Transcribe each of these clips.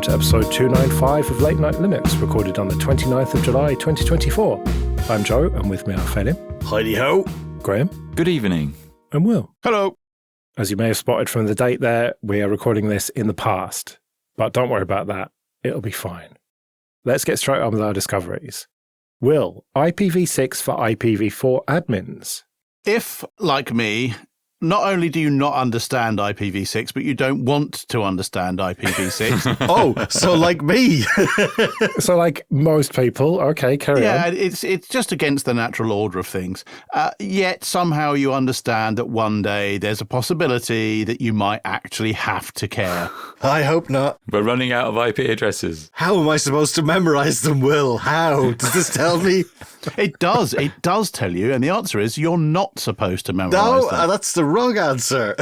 to episode 295 of Late Night Linux, recorded on the 29th of July 2024. I'm Joe, and with me are Phelim. Hi-de-ho. Graham. Good evening. And Will. Hello. As you may have spotted from the date there, we are recording this in the past. But don't worry about that. It'll be fine. Let's get straight on with our discoveries. Will, IPv6 for IPv4 admins. If, like me, not only do you not understand IPv6, but you don't want to understand IPv6. Oh, so like me. So like most people, okay, carry on. Yeah, it's just against the natural order of things. Yet somehow you understand that one day there's a possibility that you might actually have to care. I hope not. We're running out of IP addresses. How am I supposed to memorize them, Will? How? Does this tell me? It does. It does tell you. And the answer is you're not supposed to memorize them. No, that's the wrong answer.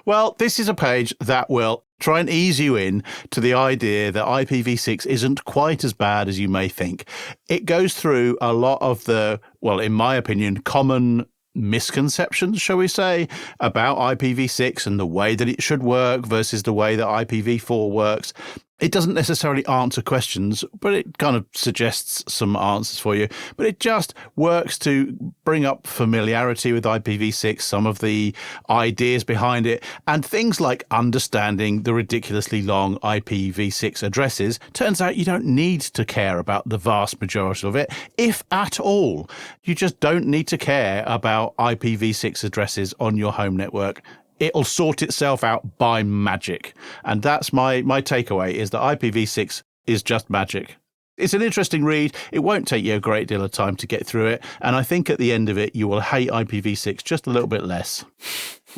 Well, this is a page that will try and ease you in to the idea that IPv6 isn't quite as bad as you may think. It goes through a lot of the, well, in my opinion, common misconceptions, shall we say, about IPv6 and the way that it should work versus the way that IPv4 works. It doesn't necessarily answer questions, but it kind of suggests some answers for you. But it just works to bring up familiarity with IPv6, some of the ideas behind it, and things like understanding the ridiculously long IPv6 addresses. Turns out you don't need to care about the vast majority of it, if at all. You just don't need to care about IPv6 addresses on your home network. It'll sort itself out by magic. And that's my takeaway, is that IPv6 is just magic. It's an interesting read. It won't take you a great deal of time to get through it. And I think at the end of it, you will hate IPv6 just a little bit less.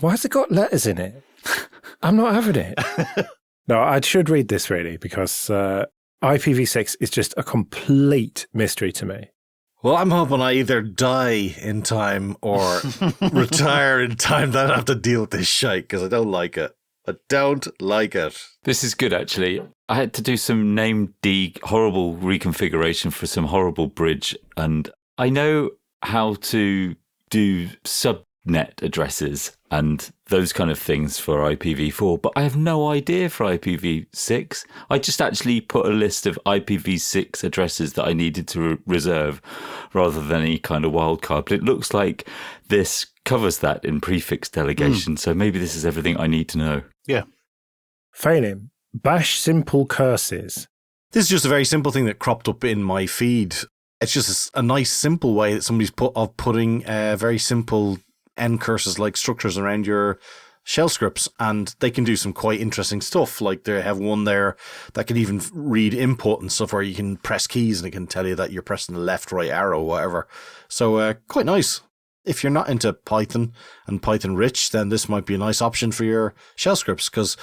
Why has it got letters in it? I'm not having it. No, I should read this really, because IPv6 is just a complete mystery to me. Well, I'm hoping I either die in time or retire in time. That I have to deal with this shite, because I don't like it. I don't like it. This is good, actually. I had to do some horrible reconfiguration for some horrible bridge, and I know how to do subnet addresses and those kind of things for IPv4, but I have no idea for IPv6. I just actually put a list of IPv6 addresses that I needed to reserve rather than any kind of wildcard. But it looks like this covers that in prefix delegation, so maybe this is everything I need to know. Yeah. Phelim, bash simple curses. This is just a very simple thing that cropped up in my feed. It's just a nice, simple way that somebody's putting very simple end curses like structures around your shell scripts, and they can do some quite interesting stuff. Like they have one there that can even read input and stuff, where you can press keys and it can tell you that you're pressing the left, right arrow, whatever. So quite nice. If you're not into Python and Python rich, then this might be a nice option for your shell scripts, because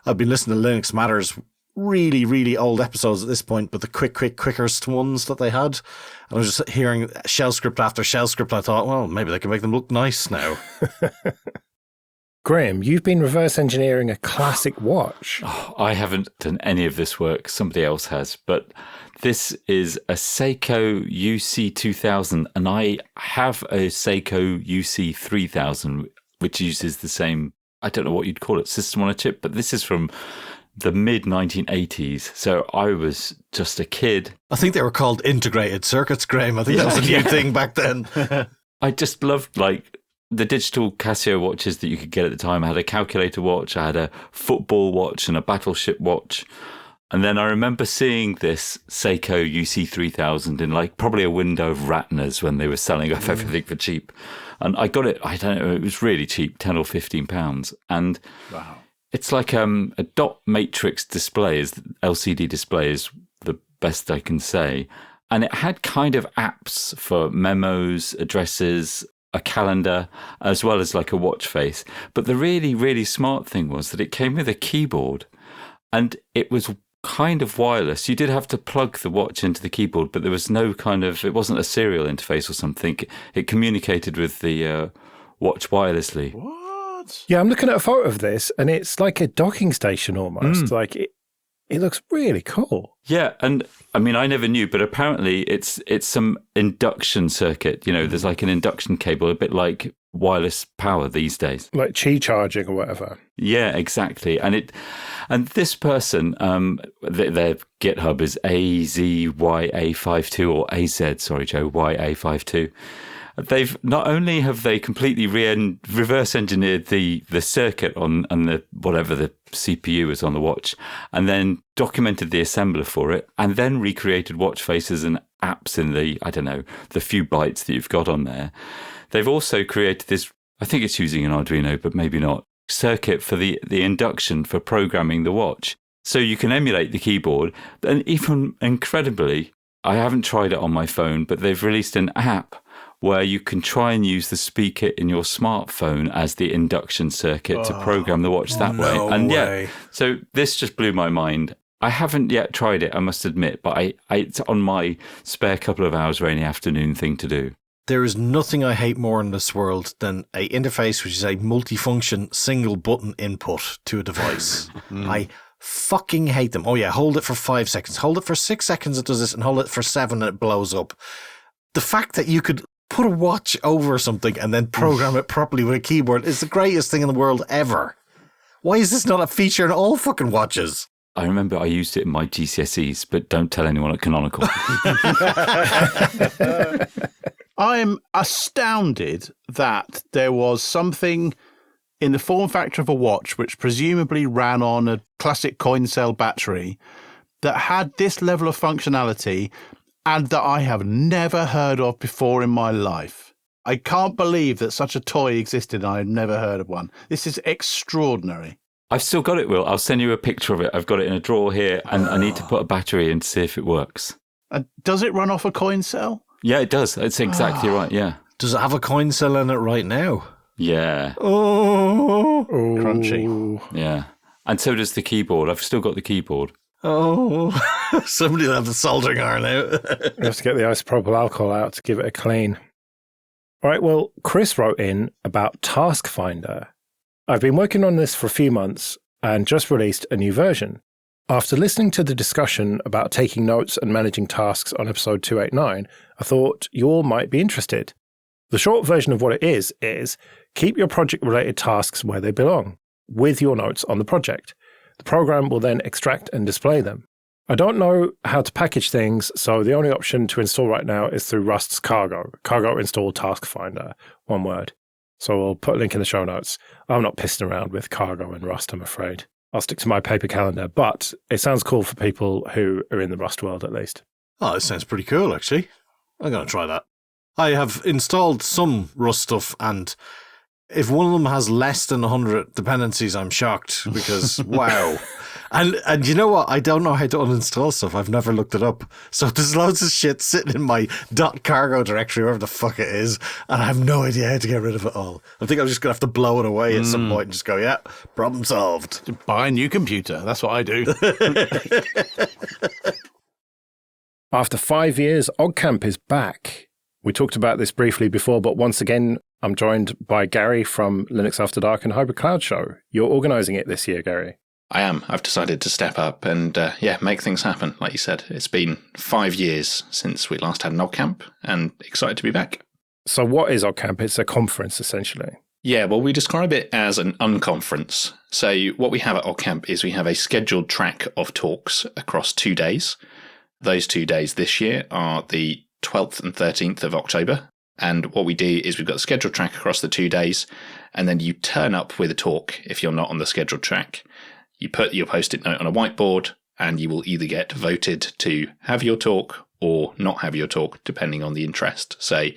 I've been listening to Linux Matters, really, really old episodes at this point, but the quickest ones that they had. And I was just hearing shell script after shell script. I thought, well, maybe they can make them look nice now. Graham, you've been reverse engineering a classic watch. Oh, I haven't done any of this work. Somebody else has. But this is a Seiko UC2000, and I have a Seiko UC3000, which uses the same, I don't know what you'd call it, system on a chip, but this is from the mid-1980s, so I was just a kid. I think they were called integrated circuits, Graham. I think that was a new thing back then. I just loved, like, the digital Casio watches that you could get at the time. I had a calculator watch, I had a football watch and a battleship watch. And then I remember seeing this Seiko UC3000 in, like, probably a window of Ratner's when they were selling off everything for cheap. And I got it, I don't know, it was really cheap, £10 or £15. And wow. It's like a dot matrix display, LCD display is the best I can say. And it had kind of apps for memos, addresses, a calendar, as well as like a watch face. But the really, really smart thing was that it came with a keyboard, and it was kind of wireless. You did have to plug the watch into the keyboard, but there was no it wasn't a serial interface or something. It communicated with the watch wirelessly. What? Yeah, I'm looking at a photo of this, and it's like a docking station almost. Like it looks really cool. Yeah, and I mean, I never knew, but apparently it's some induction circuit. You know, there's like an induction cable, a bit like wireless power these days. Like Qi charging or whatever. Yeah, exactly. And this person, their GitHub is AZYA52 or AZ, sorry, Joe, YA52. They've not only have they completely reverse engineered the circuit on the whatever the CPU is on the watch, and then documented the assembler for it, and then recreated watch faces and apps in the few bytes that you've got on there. They've also created this, I think it's using an Arduino, but maybe not, circuit for the induction for programming the watch. So you can emulate the keyboard, and even incredibly, I haven't tried it on my phone, but they've released an app where you can try and use the speaker in your smartphone as the induction circuit to program the watch that way. And yeah, so this just blew my mind. I haven't yet tried it, I must admit, but it's on my spare couple of hours rainy afternoon thing to do. There is nothing I hate more in this world than a interface which is a multifunction single button input to a device. I fucking hate them. Oh yeah, hold it for 5 seconds. Hold it for 6 seconds, it does this, and hold it for 7 and it blows up. The fact that you could put a watch over something and then program it properly with a keyboard is the greatest thing in the world ever. Why is this not a feature in all fucking watches? I remember I used it in my GCSEs, but don't tell anyone at Canonical. I'm astounded that there was something in the form factor of a watch which presumably ran on a classic coin cell battery that had this level of functionality and that I have never heard of before in my life. I can't believe that such a toy existed and I've never heard of one. This is extraordinary. I've still got it, Will. I'll send you a picture of it. I've got it in a drawer here, and I need to put a battery in to see if it works. Does it run off a coin cell? Yeah, it does. It's exactly right, yeah. Does it have a coin cell in it right now? Yeah. Oh, crunchy. Yeah. And so does the keyboard. I've still got the keyboard. Oh, somebody will have the soldering iron out. You have to get the isopropyl alcohol out to give it a clean. All right, well, Chris wrote in about Task Finder. I've been working on this for a few months and just released a new version. After listening to the discussion about taking notes and managing tasks on episode 289, I thought you all might be interested. The short version of what it is keep your project-related tasks where they belong, with your notes on the project. The program will then extract and display them. I don't know how to package things, so the only option to install right now is through Rust's Cargo install Task Finder, one word. So I'll put a link in the show notes. I'm not pissing around with Cargo and Rust, I'm afraid. I'll stick to my paper calendar, but it sounds cool for people who are in the Rust world at least. Oh, it sounds pretty cool, actually. I'm going to try that. I have installed some Rust stuff, and if one of them has less than 100 dependencies, I'm shocked because, wow. And you know what? I don't know how to uninstall stuff. I've never looked it up. So there's loads of shit sitting in my .cargo directory, wherever the fuck it is, and I have no idea how to get rid of it all. I think I'm just going to have to blow it away at some point and just go, yeah, problem solved. Buy a new computer. That's what I do. After 5 years, OggCamp is back. We talked about this briefly before, but once again, I'm joined by Gary from Linux After Dark and Hybrid Cloud Show. You're organising it this year, Gary. I am. I've decided to step up and, make things happen. Like you said, it's been 5 years since we last had an OggCamp, and excited to be back. So what is OggCamp? It's a conference, essentially. Yeah, well, we describe it as an unconference. So what we have at OggCamp is we have a scheduled track of talks across 2 days. Those 2 days this year are the 12th and 13th of October. And what we do is we've got a scheduled track across the 2 days, and then you turn up with a talk if you're not on the scheduled track. You put your Post-it note on a whiteboard, and you will either get voted to have your talk or not have your talk, depending on the interest. So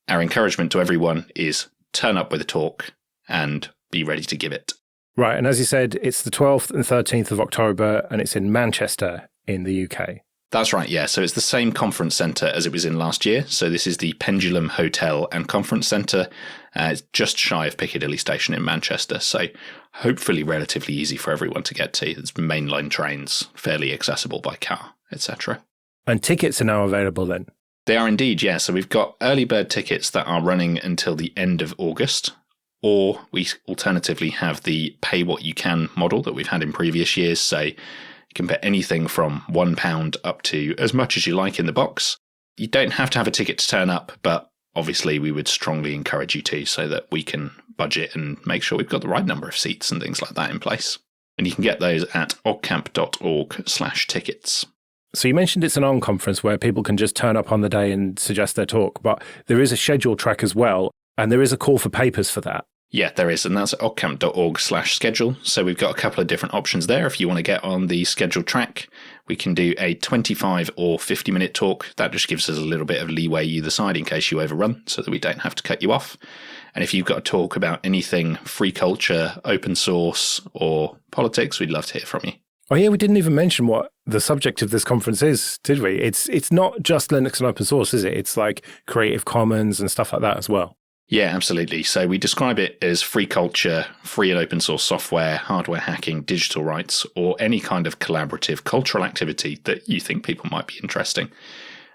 our encouragement to everyone is turn up with a talk and be ready to give it. Right, and as you said, it's the 12th and 13th of October, and it's in Manchester in the UK. That's right, yeah. So it's the same conference centre as it was in last year. So this is the Pendulum Hotel and Conference Centre. It's just shy of Piccadilly Station in Manchester. So hopefully relatively easy for everyone to get to. It's mainline trains, fairly accessible by car, etc. And tickets are now available then? They are indeed, yeah. So we've got early bird tickets that are running until the end of August. Or we alternatively have the pay what you can model that we've had in previous years. So you can pay anything from £1 up to as much as you like in the box. You don't have to have a ticket to turn up, but obviously we would strongly encourage you to, so that we can budget and make sure we've got the right number of seats and things like that in place. And you can get those at oggcamp.org/tickets. So you mentioned it's an on-conference where people can just turn up on the day and suggest their talk, but there is a schedule track as well, and there is a call for papers for that. Yeah, there is, and that's at oggcamp.org/schedule. So we've got a couple of different options there. If you want to get on the scheduled track, we can do a 25 or 50-minute talk. That just gives us a little bit of leeway either side in case you overrun, so that we don't have to cut you off. And if you've got a talk about anything free culture, open source, or politics, we'd love to hear from you. Oh yeah, we didn't even mention what the subject of this conference is, did we? It's not just Linux and open source, is it? It's like Creative Commons and stuff like that as well. Yeah, absolutely. So we describe it as free culture, free and open source software, hardware hacking, digital rights, or any kind of collaborative cultural activity that you think people might be interesting.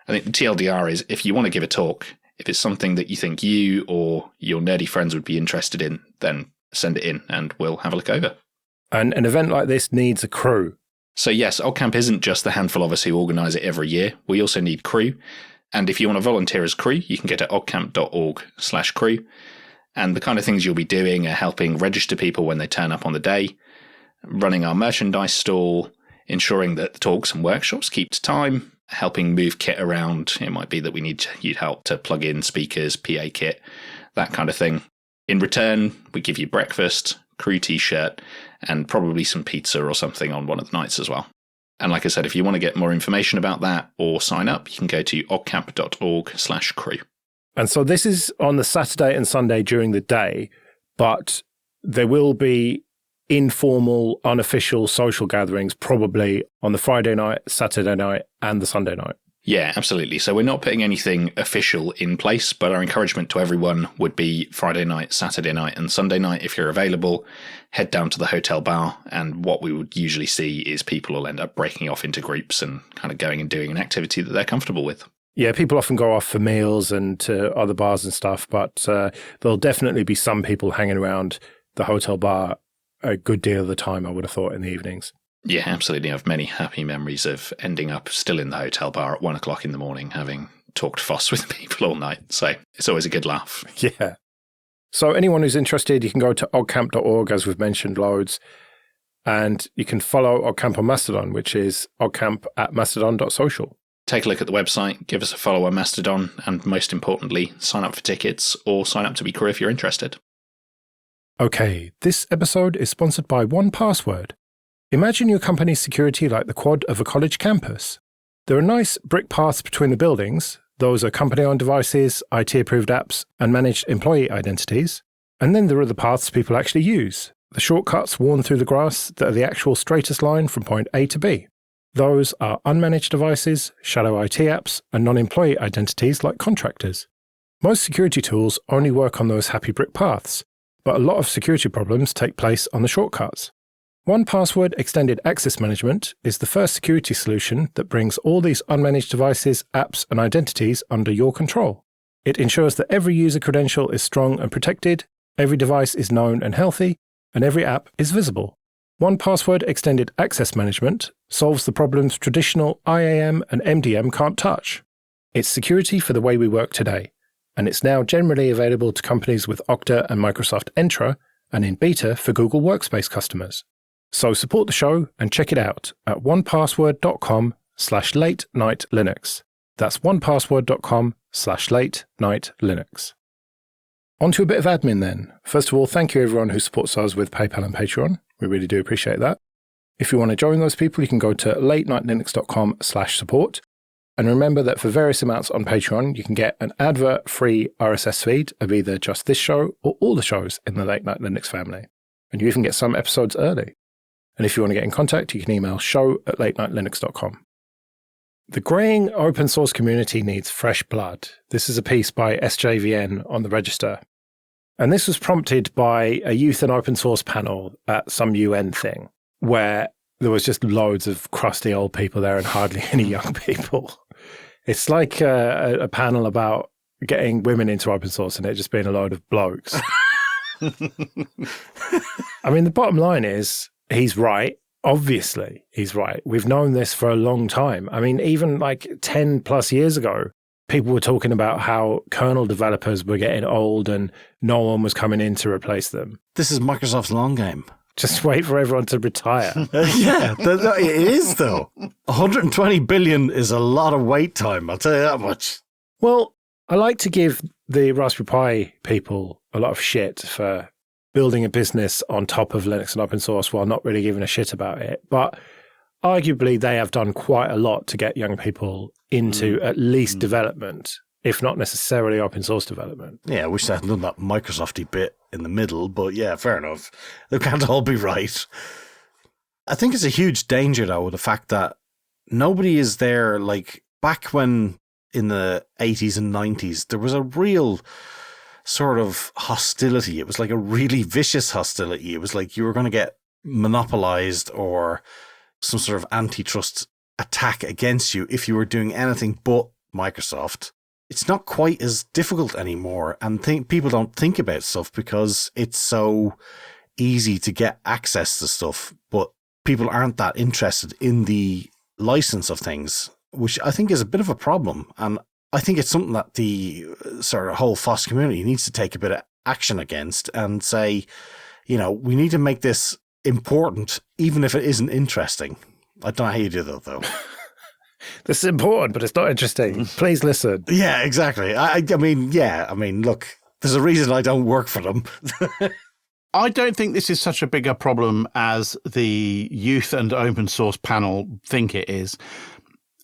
I think the TLDR is, if you want to give a talk, if it's something that you think you or your nerdy friends would be interested in, then send it in and we'll have a look over. And an event like this needs a crew. So yes, OggCamp isn't just the handful of us who organise it every year. We also need crew. And if you want to volunteer as crew, you can get at oggcamp.org/crew. And the kind of things you'll be doing are helping register people when they turn up on the day, running our merchandise stall, ensuring that the talks and workshops keep to time, helping move kit around. It might be that we need you help to plug in speakers, PA kit, that kind of thing. In return, we give you breakfast, crew t-shirt, and probably some pizza or something on one of the nights as well. And like I said, if you want to get more information about that or sign up, you can go to oggcamp.org/crew. And so this is on the Saturday and Sunday during the day, but there will be informal, unofficial social gatherings probably on the Friday night, Saturday night, and the Sunday night. Yeah, absolutely. So we're not putting anything official in place, but our encouragement to everyone would be Friday night, Saturday night, and Sunday night. If you're available, head down to the hotel bar. And what we would usually see is people will end up breaking off into groups and kind of going and doing an activity that they're comfortable with. Yeah, people often go off for meals and to other bars and stuff, but there'll definitely be some people hanging around the hotel bar a good deal of the time, I would have thought, in the evenings. Yeah, absolutely. I have many happy memories of ending up still in the hotel bar at 1 o'clock in the morning, having talked FOSS with people all night. So it's always a good laugh. Yeah. So anyone who's interested, you can go to oggcamp.org, as we've mentioned loads, and you can follow OggCamp on Mastodon, which is oggcamp@mastodon.social. Take a look at the website, give us a follow on Mastodon, and most importantly, sign up for tickets or sign up to be crew if you're interested. Okay, this episode is sponsored by 1Password. Imagine your company's security like the quad of a college campus. There are nice brick paths between the buildings. Those are company-owned devices, IT-approved apps, and managed employee identities. And then there are the paths people actually use, the shortcuts worn through the grass that are the actual straightest line from point A to B. Those are unmanaged devices, shadow IT apps, and non-employee identities like contractors. Most security tools only work on those happy brick paths, but a lot of security problems take place on the shortcuts. 1Password Extended Access Management is the first security solution that brings all these unmanaged devices, apps, and identities under your control. It ensures that every user credential is strong and protected, every device is known and healthy, and every app is visible. 1Password Extended Access Management solves the problems traditional IAM and MDM can't touch. It's security for the way we work today, and it's now generally available to companies with Okta and Microsoft Entra, and in beta for Google Workspace customers. So support the show and check it out at onepassword.com/late-night-linux. That's onepassword.com/late-night-linux. On to a bit of admin then. First of all, thank you everyone who supports us with PayPal and Patreon. We really do appreciate that. If you want to join those people, you can go to late-night-linux.com/support. And remember that for various amounts on Patreon, you can get an advert-free RSS feed of either just this show or all the shows in the Late Night Linux family. And you even get some episodes early. And if you want to get in contact, you can email show@latenightlinux.com. The greying open source community needs fresh blood. This is a piece by SJVN on the Register. And this was prompted by a youth and open source panel at some UN thing, where there was just loads of crusty old people there and hardly any young people. It's like a panel about getting women into open source and it just being a load of blokes. I mean, the bottom line is, he's right. Obviously, he's right. We've known this for a long time. I mean, even like 10 plus years ago, people were talking about how kernel developers were getting old and no one was coming in to replace them. This is Microsoft's long game. Just wait for everyone to retire. Yeah, it is though. 120 billion is a lot of wait time, I'll tell you that much. Well, I like to give the Raspberry Pi people a lot of shit for building a business on top of Linux and open source while not really giving a shit about it. But arguably, they have done quite a lot to get young people into at least development, if not necessarily open source development. Yeah, I wish they hadn't done that Microsoft-y bit in the middle, but yeah, fair enough. They can't all be right. I think it's a huge danger, though, the fact that nobody is there, like, back when in the 80s and 90s, there was a real sort of hostility. It was like a really vicious hostility. It was like you were going to get monopolized or some sort of antitrust attack against you if you were doing anything but Microsoft. It's not quite as difficult anymore, and people don't think about stuff because it's so easy to get access to stuff, but people aren't that interested in the license of things, which I think is a bit of a problem. And I think it's something that the sort of whole FOSS community needs to take a bit of action against and say, we need to make this important, even if it isn't interesting. I don't know how you do that, though. This is important, but it's not interesting. Please listen. Yeah, exactly. I mean, look, there's a reason I don't work for them. I don't think this is such a bigger problem as the youth and open source panel think it is.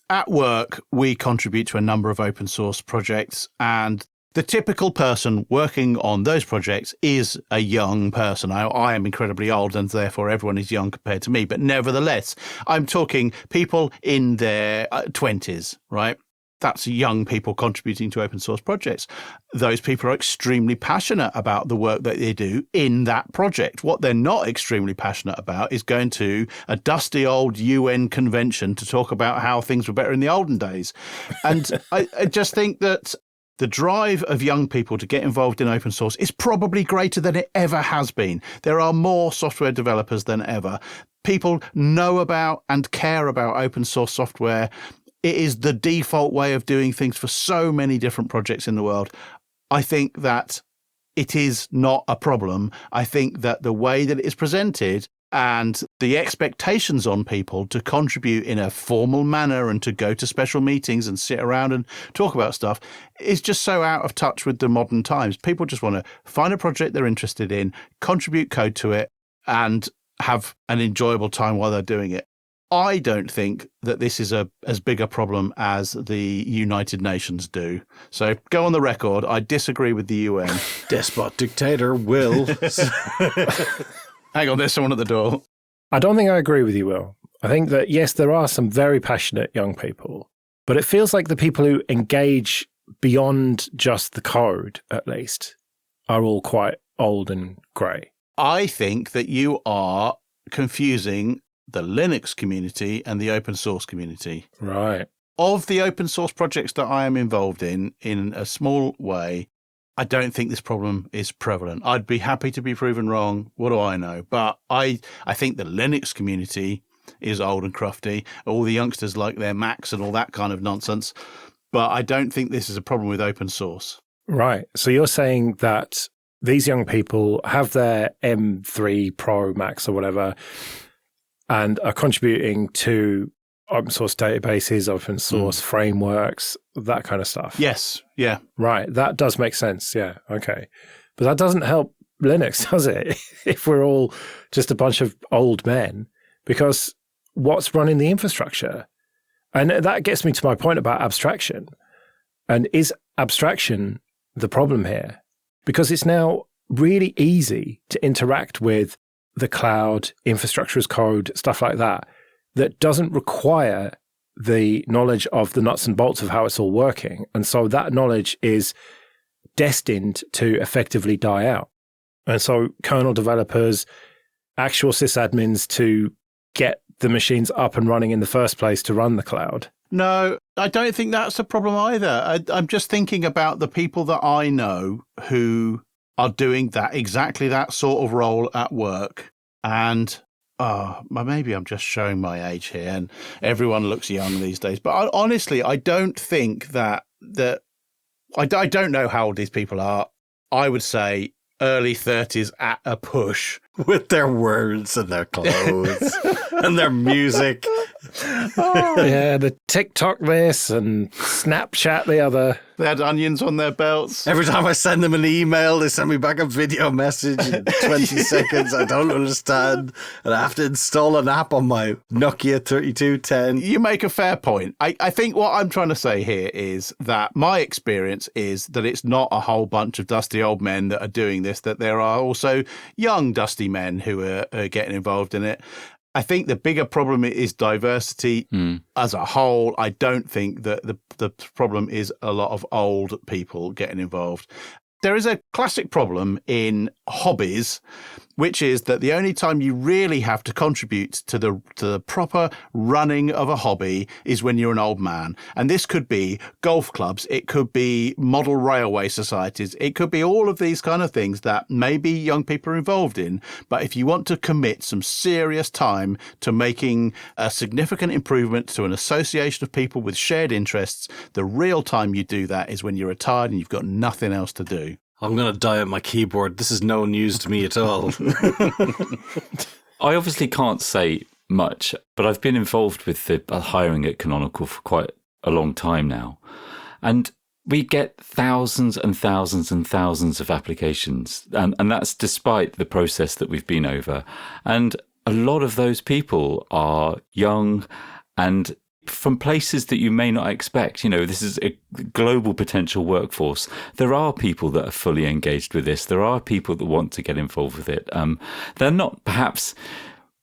At work, we contribute to a number of open source projects, and the typical person working on those projects is a young person. I am incredibly old, and therefore everyone is young compared to me. But nevertheless, I'm talking people in their 20s, right? That's young people contributing to open source projects. Those people are extremely passionate about the work that they do in that project. What they're not extremely passionate about is going to a dusty old UN convention to talk about how things were better in the olden days. And I just think that the drive of young people to get involved in open source is probably greater than it ever has been. There are more software developers than ever. People know about and care about open source software. It is the default way of doing things for so many different projects in the world. I think that it is not a problem. I think that the way that it is presented and the expectations on people to contribute in a formal manner and to go to special meetings and sit around and talk about stuff is just so out of touch with the modern times. People just want to find a project they're interested in, contribute code to it, and have an enjoyable time while they're doing it. I don't think that this is as big a problem as the United Nations do. So go on the record. I disagree with the UN. Despot dictator will. Hang on, there's someone at the door. I don't think I agree with you, Will. I think that, yes, there are some very passionate young people, but it feels like the people who engage beyond just the code, at least, are all quite old and grey. I think that you are confusing the Linux community and the open source community. Right. Of the open source projects that I am involved in a small way, I don't think this problem is prevalent. I'd be happy to be proven wrong. What do I know? But I think the Linux community is old and crufty. All the youngsters like their Macs and all that kind of nonsense. But I don't think this is a problem with open source. Right. So you're saying that these young people have their M3 Pro Macs or whatever and are contributing to open source databases, open source frameworks, that kind of stuff. Yes. Yeah. Right. That does make sense. Yeah. Okay. But that doesn't help Linux, does it? If we're all just a bunch of old men, because what's running the infrastructure? And that gets me to my point about abstraction. And is abstraction the problem here? Because it's now really easy to interact with the cloud, infrastructure as code, stuff like that, that doesn't require the knowledge of the nuts and bolts of how it's all working. And so that knowledge is destined to effectively die out. And so kernel developers, actual sysadmins to get the machines up and running in the first place to run the cloud. No, I don't think that's a problem either. I'm just thinking about the people that I know who are doing exactly that sort of role at work. And maybe I'm just showing my age here and everyone looks young these days. But honestly, I don't think that that I don't know how old these people are. I would say early 30s at a push. With their words and their clothes and their music. Yeah, the TikTok this and Snapchat the other. They had onions on their belts. Every time I send them an email, they send me back a video message in 20 seconds. I don't understand. And I have to install an app on my Nokia 3210. You make a fair point. I think what I'm trying to say here is that my experience is that it's not a whole bunch of dusty old men that are doing this, that there are also young dusty men who are getting involved in it. I think the bigger problem is diversity as a whole. I don't think that the problem is a lot of old people getting involved. There is a classic problem in hobbies, which is that the only time you really have to contribute to the proper running of a hobby is when you're an old man. And this could be golf clubs, it could be model railway societies, it could be all of these kind of things that maybe young people are involved in. But if you want to commit some serious time to making a significant improvement to an association of people with shared interests, the real time you do that is when you're retired and you've got nothing else to do. I'm going to die at my keyboard. This is no news to me at all. I obviously can't say much, but I've been involved with the hiring at Canonical for quite a long time now. And we get thousands and thousands and thousands of applications. And that's despite the process that we've been over. And a lot of those people are young and from places that you may not expect. You know, this is a global potential workforce. There are people that are fully engaged with this. There are people that want to get involved with it. They're not perhaps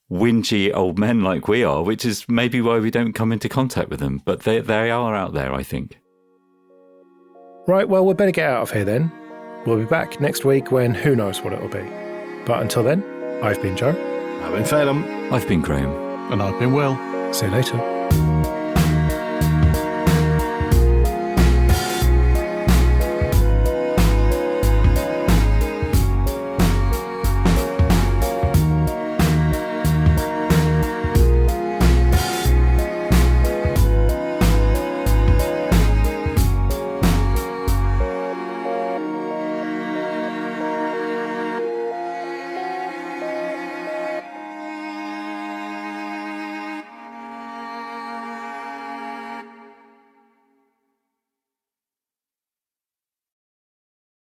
whingy old men like we are, which is maybe why we don't come into contact with them. But they are out there, I think. Right, well, we better get out of here then. We'll be back next week when who knows what it'll be. But until then, I've been Joe. I've been Phelim. I've been Graham. And I've been Will. See you later.